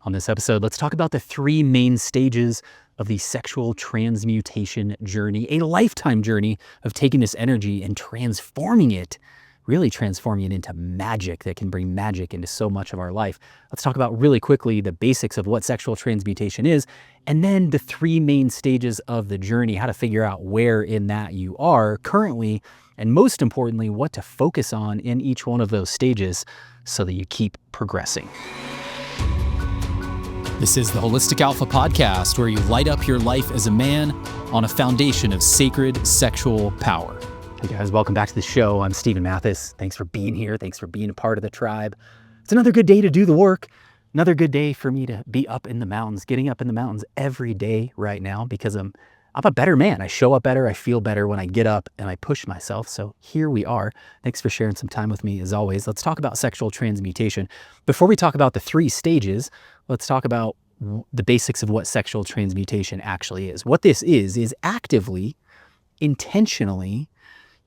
On this episode, let's talk about the three main stages of the sexual transmutation journey, a lifetime journey of taking this energy and transforming it, really transforming it into magic that can bring magic into so much of our life. Let's talk about really quickly the basics of what sexual transmutation is, and then the three main stages of the journey, how to figure out where in that you are currently, and most importantly, what to focus on in each one of those stages so that you keep progressing. This is the Holistic Alpha Podcast, where you light up your life as a man on a foundation of sacred sexual power. Hey guys, welcome back to the show. I'm Stephen Mathis. Thanks for being here. Thanks for being a part of the tribe. It's another good day to do the work. Another good day for me to be up in the mountains, getting up in the mountains every day right now because I'm a better man. I show up better. I feel better when I get up and I push myself. So here we are. Thanks for sharing some time with me as always. Let's talk about sexual transmutation. Before we talk about the three stages, let's talk about the basics of what sexual transmutation actually is. What this is actively, intentionally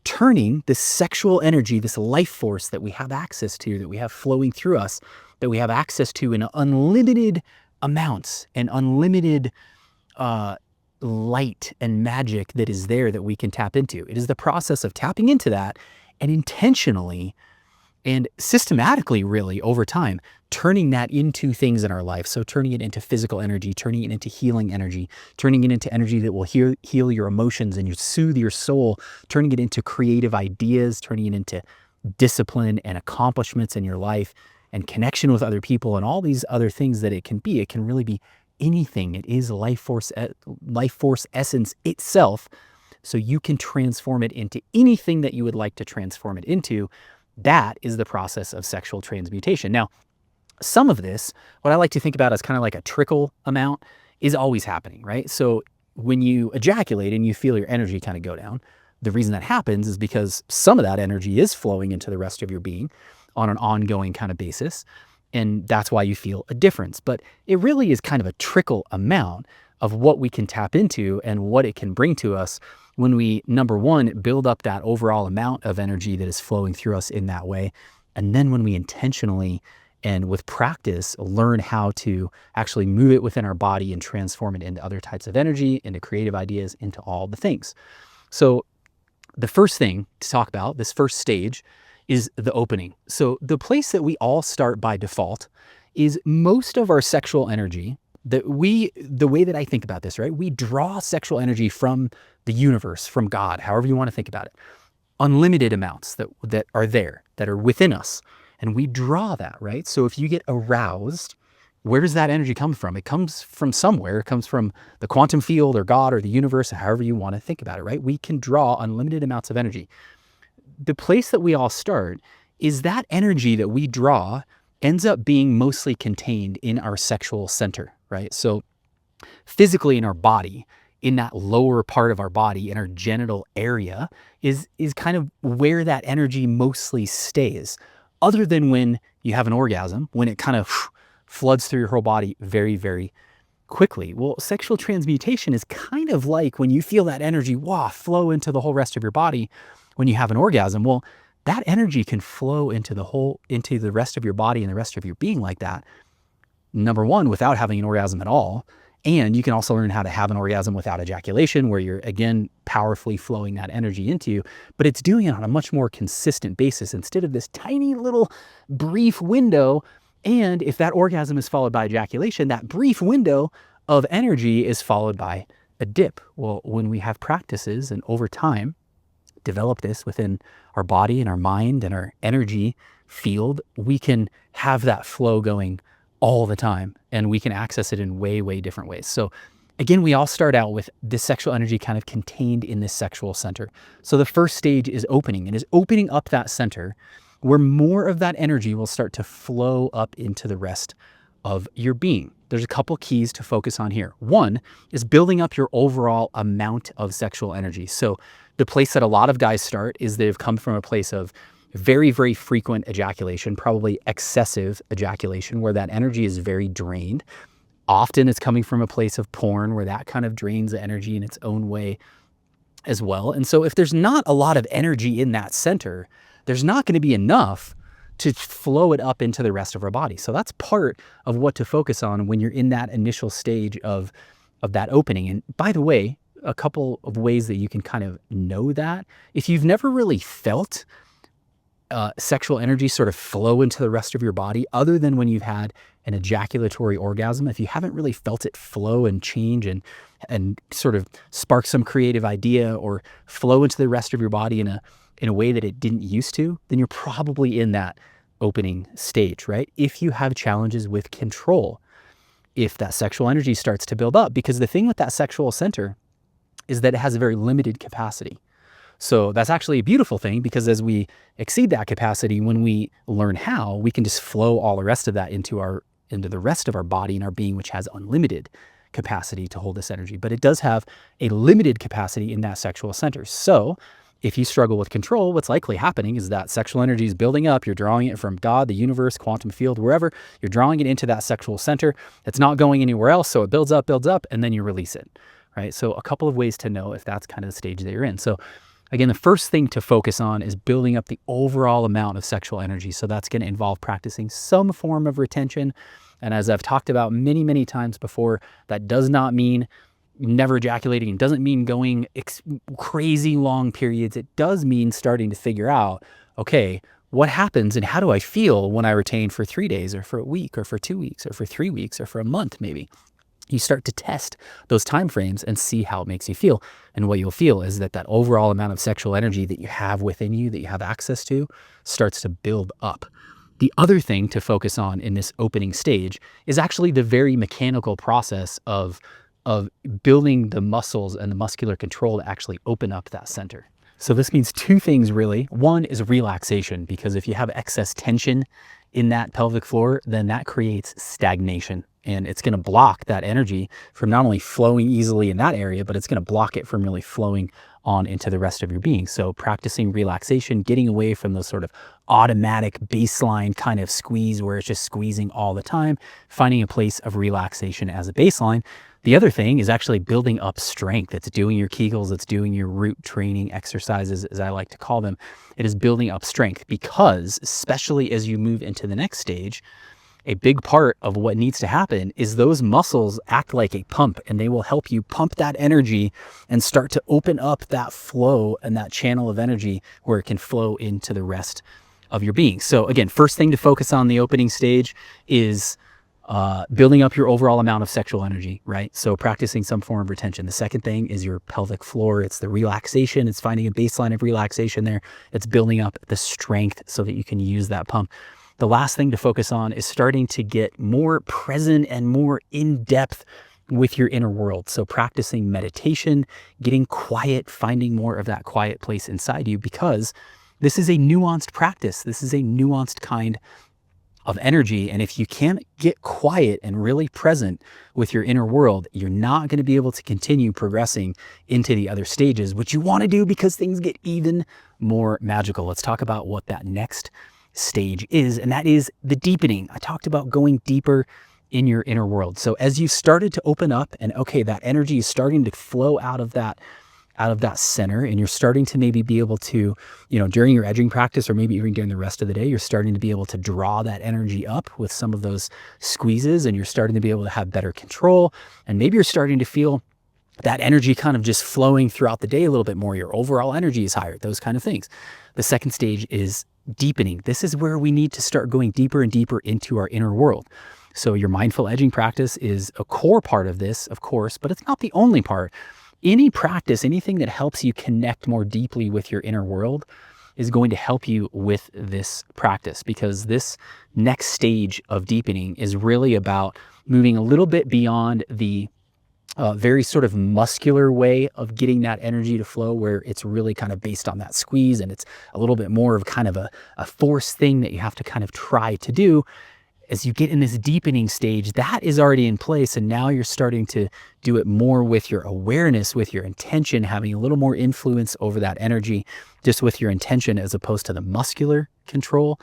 turning this sexual energy, this life force that we have access to, that we have flowing through us, that we have access to in unlimited amounts and unlimited light and magic that is there that we can tap into. It is the process of tapping into that and intentionally and systematically, really, over time, turning that into things in our life. So turning it into physical energy, turning it into healing energy, turning it into energy that will heal your emotions and soothe your soul, turning it into creative ideas, turning it into discipline and accomplishments in your life and connection with other people and all these other things that it can be. It can really be anything. It is life force essence itself. So you can transform it into anything that you would like to transform it into. That is the process of sexual transmutation. Now, some of this, what I like to think about as kind of like a trickle amount, is always happening, right? So when you ejaculate and you feel your energy kind of go down, the reason that happens is because some of that energy is flowing into the rest of your being on an ongoing kind of basis. And that's why you feel a difference. But it really is kind of a trickle amount of what we can tap into and what it can bring to us when we, number one, build up that overall amount of energy that is flowing through us in that way. And then when we intentionally and with practice learn how to actually move it within our body and transform it into other types of energy, into creative ideas, into all the things. So the first thing to talk about, this first stage, is the opening. So the place that we all start by default is most of our sexual energy the way that I think about this, right? We draw sexual energy from the universe, from God, however you want to think about it. Unlimited amounts that are there, that are within us. And we draw that, right? So if you get aroused, where does that energy come from? It comes from somewhere. It comes from the quantum field or God or the universe, however you want to think about it, right? We can draw unlimited amounts of energy. The place that we all start is that energy that we draw ends up being mostly contained in our sexual center, right? So physically in our body, in that lower part of our body, in our genital area, is kind of where that energy mostly stays, other than when you have an orgasm, when it kind of floods through your whole body very, very quickly. Well, sexual transmutation is kind of like when you feel that energy flow into the whole rest of your body when you have an orgasm. Well, that energy can flow into the rest of your body and the rest of your being like that. Number one, without having an orgasm at all. And you can also learn how to have an orgasm without ejaculation, where you're, again, powerfully flowing that energy into you, but it's doing it on a much more consistent basis instead of this tiny little brief window. And if that orgasm is followed by ejaculation, that brief window of energy is followed by a dip. Well, when we have practices and over time develop this within our body and our mind and our energy field, we can have that flow going all the time, and we can access it in way, way different ways. So again, we all start out with this sexual energy kind of contained in this sexual center. So the first stage is opening, and is opening up that center where more of that energy will start to flow up into the rest of your being. There's a couple keys to focus on here. One is building up your overall amount of sexual energy. So the place that a lot of guys start is they've come from a place of very, very frequent ejaculation, probably excessive ejaculation, where that energy is very drained. Often it's coming from a place of porn where that kind of drains the energy in its own way as well. And so if there's not a lot of energy in that center, there's not going to be enough to flow it up into the rest of our body. So that's part of what to focus on when you're in that initial stage of that opening. And by the way, a couple of ways that you can kind of know that, if you've never really felt sexual energy sort of flow into the rest of your body, other than when you've had an ejaculatory orgasm, if you haven't really felt it flow and change and sort of spark some creative idea or flow into the rest of your body in a way that it didn't used to, then you're probably in that opening stage, right? If you have challenges with control, if that sexual energy starts to build up, because the thing with that sexual center is that it has a very limited capacity. So that's actually a beautiful thing, because as we exceed that capacity, when we learn how, we can just flow all the rest of that into the rest of our body and our being, which has unlimited capacity to hold this energy. But it does have a limited capacity in that sexual center. So if you struggle with control, what's likely happening is that sexual energy is building up. You're drawing it from God, the universe, quantum field, wherever. You're drawing it into that sexual center. It's not going anywhere else. So it builds up, and then you release it, right? So a couple of ways to know if that's kind of the stage that you're in. So again, the first thing to focus on is building up the overall amount of sexual energy. So that's going to involve practicing some form of retention. And as I've talked about many, many times before, that does not mean never ejaculating. It doesn't mean going crazy long periods. It does mean starting to figure out, okay, what happens and how do I feel when I retain for 3 days or for a week or for 2 weeks or for 3 weeks or for a month maybe. You start to test those time frames and see how it makes you feel. And what you'll feel is that overall amount of sexual energy that you have within you, that you have access to, starts to build up. The other thing to focus on in this opening stage is actually the very mechanical process of building the muscles and the muscular control to actually open up that center. So this means two things really. One is relaxation, because if you have excess tension in that pelvic floor, then that creates stagnation. And it's going to block that energy from not only flowing easily in that area, but it's going to block it from really flowing on into the rest of your being. So practicing relaxation, getting away from those sort of automatic baseline kind of squeeze where it's just squeezing all the time, finding a place of relaxation as a baseline. The other thing is actually building up strength. It's doing your Kegels, it's doing your root training exercises, as I like to call them. It is building up strength, because especially as you move into the next stage, a big part of what needs to happen is those muscles act like a pump, and they will help you pump that energy and start to open up that flow and that channel of energy where it can flow into the rest of your being. So again, first thing to focus on the opening stage is building up your overall amount of sexual energy, right? So practicing some form of retention. The second thing is your pelvic floor. It's the relaxation. It's finding a baseline of relaxation there. It's building up the strength so that you can use that pump. The last thing to focus on is starting to get more present and more in depth with your inner world. So practicing meditation, getting quiet, finding more of that quiet place inside you, because this is a nuanced practice. This is a nuanced kind of energy. And if you can't get quiet and really present with your inner world, you're not going to be able to continue progressing into the other stages, which you want to do because things get even more magical. Let's talk about what that next stage is, and that is the deepening. I talked about going deeper in your inner world. So as you started to open up and okay, that energy is starting to flow out of that center, and you're starting to maybe be able to, during your edging practice or maybe even during the rest of the day, you're starting to be able to draw that energy up with some of those squeezes, and you're starting to be able to have better control, and maybe you're starting to feel that energy kind of just flowing throughout the day a little bit more. Your overall energy is higher, those kind of things. The second stage is deepening. This is where we need to start going deeper and deeper into our inner world. So your mindful edging practice is a core part of this, of course, but it's not the only part. Any practice, anything that helps you connect more deeply with your inner world is going to help you with this practice, because this next stage of deepening is really about moving a little bit beyond the very sort of muscular way of getting that energy to flow, where it's really kind of based on that squeeze, and it's a little bit more of kind of a force thing that you have to kind of try to do. As you get in this deepening stage, that is already in place, and now you're starting to do it more with your awareness, with your intention, having a little more influence over that energy, just with your intention as opposed to the muscular control.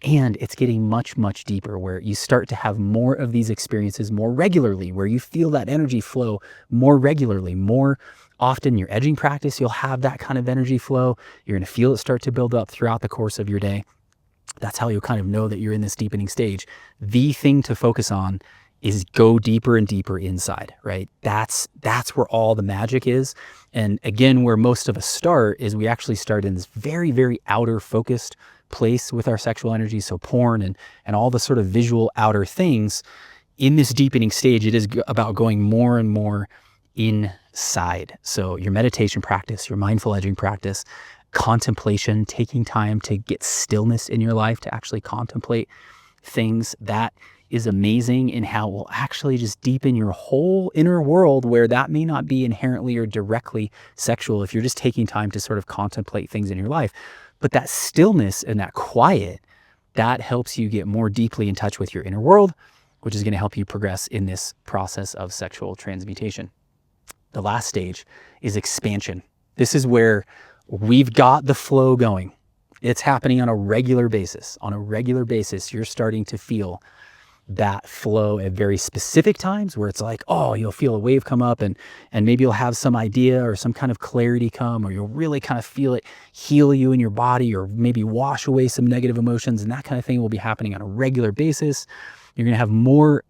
And it's getting much, much deeper, where you start to have more of these experiences more regularly, where you feel that energy flow more regularly, more often. Your edging practice, you'll have that kind of energy flow. You're going to feel it start to build up throughout the course of your day. That's how you'll kind of know that you're in this deepening stage. The thing to focus on is go deeper and deeper inside, right? That's where all the magic is. And again, where most of us start is we actually start in this very, very outer focused place with our sexual energy. So porn and all the sort of visual outer things. In this deepening stage, it is about going more and more inside. So your meditation practice, your mindful edging practice, contemplation, taking time to get stillness in your life, to actually contemplate things, that is amazing in how it will actually just deepen your whole inner world, where that may not be inherently or directly sexual if you're just taking time to sort of contemplate things in your life. But that stillness and that quiet, that helps you get more deeply in touch with your inner world, which is going to help you progress in this process of sexual transmutation. The last stage is expansion. This is where we've got the flow going. It's happening on a regular basis. On a regular basis, you're starting to feel that flow at very specific times where it's like, oh, you'll feel a wave come up and maybe you'll have some idea or some kind of clarity come, or you'll really kind of feel it heal you in your body, or maybe wash away some negative emotions, and that kind of thing will be happening on a regular basis. You're going to have more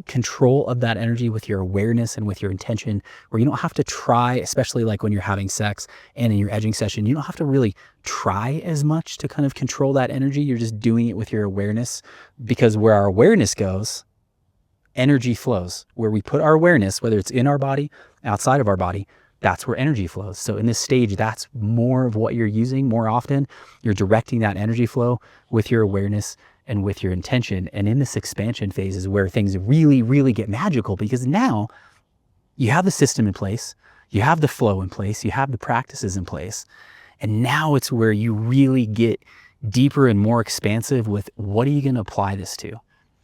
control of that energy with your awareness and with your intention, where you don't have to try, especially like when you're having sex and in your edging session, you don't have to really try as much to kind of control that energy. You're just doing it with your awareness, because where our awareness goes, energy flows. Where we put our awareness, whether it's in our body, outside of our body, that's where energy flows. So in this stage, that's more of what you're using more often. You're directing that energy flow with your awareness and with your intention. And in this expansion phase is where things really, really get magical, because now you have the system in place, you have the flow in place, you have the practices in place. And now it's where you really get deeper and more expansive with what are you going to apply this to,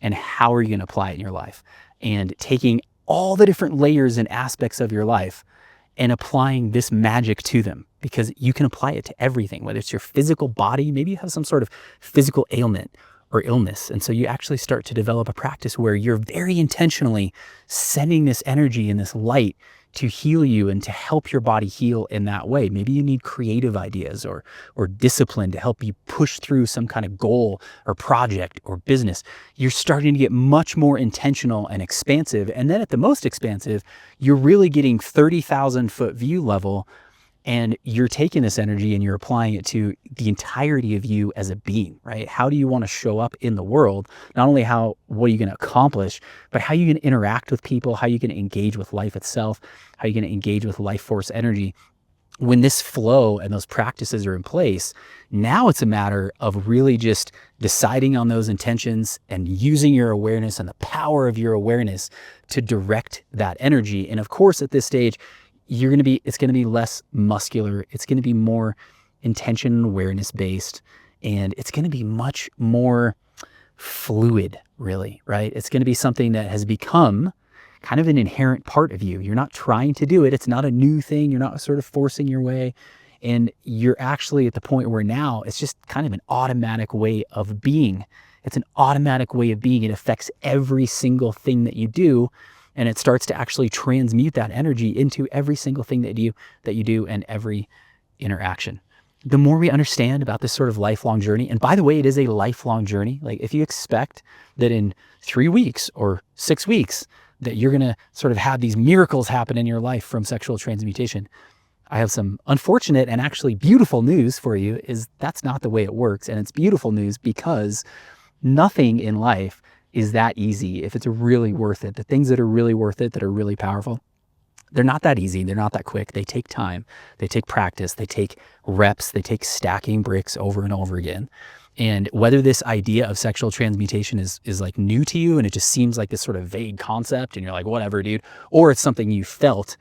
and how are you going to apply it in your life, and taking all the different layers and aspects of your life and applying this magic to them, because you can apply it to everything, whether it's your physical body, maybe you have some sort of physical ailment or illness. And so you actually start to develop a practice where you're very intentionally sending this energy and this light to heal you and to help your body heal in that way. Maybe you need creative ideas or discipline to help you push through some kind of goal or project or business. You're starting to get much more intentional and expansive. And then at the most expansive, you're really getting 30,000 foot view level, and you're taking this energy and you're applying it to the entirety of you as a being, right? How do you want to show up in the world? Not only what are you going to accomplish, but how are you going to interact with people? How are you going to engage with life itself? How are you going to engage with life force energy? When this flow and those practices are in place, now it's a matter of really just deciding on those intentions and using your awareness and the power of your awareness to direct that energy. And of course, at this stage, it's going to be less muscular. It's going to be more intention and awareness based, and it's going to be much more fluid, really, right? It's going to be something that has become kind of an inherent part of you. You're not trying to do it. It's not a new thing. You're not sort of forcing your way. And you're actually at the point where now it's just kind of an automatic way of being. It's an automatic way of being. It affects every single thing that you do. And it starts to actually transmute that energy into every single thing that you do and every interaction. The more we understand about this sort of lifelong journey, and by the way, it is a lifelong journey. Like if you expect that in 3 weeks or 6 weeks that you're going to sort of have these miracles happen in your life from sexual transmutation, I have some unfortunate and actually beautiful news for you. Is that's not the way it works. And it's beautiful news because nothing in life is that easy if it's really worth it. The things that are really worth it, that are really powerful, they're not that easy. They're not that quick. They take time. They take practice. They take reps. They take stacking bricks over and over again. And whether this idea of sexual transmutation is like new to you and it just seems like this sort of vague concept and you're like, whatever, dude, or it's something you felt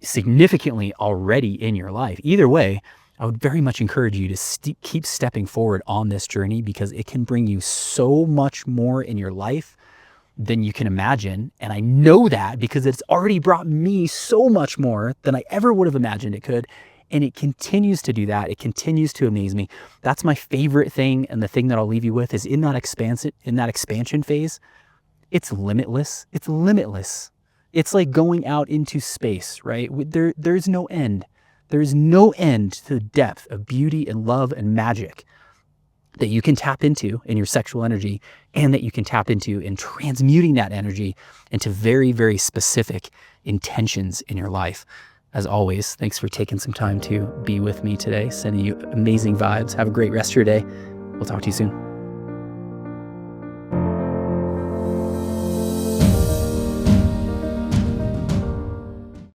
significantly already in your life, either way, I would very much encourage you to keep stepping forward on this journey, because it can bring you so much more in your life than you can imagine. And I know that because it's already brought me so much more than I ever would have imagined it could. And it continues to do that. It continues to amaze me. That's my favorite thing. And the thing that I'll leave you with is in that expansion phase, it's limitless. It's limitless. It's like going out into space, right? There's no end. There is no end to the depth of beauty and love and magic that you can tap into in your sexual energy, and that you can tap into in transmuting that energy into very, very specific intentions in your life. As always, thanks for taking some time to be with me today. Sending you amazing vibes. Have a great rest of your day. We'll talk to you soon.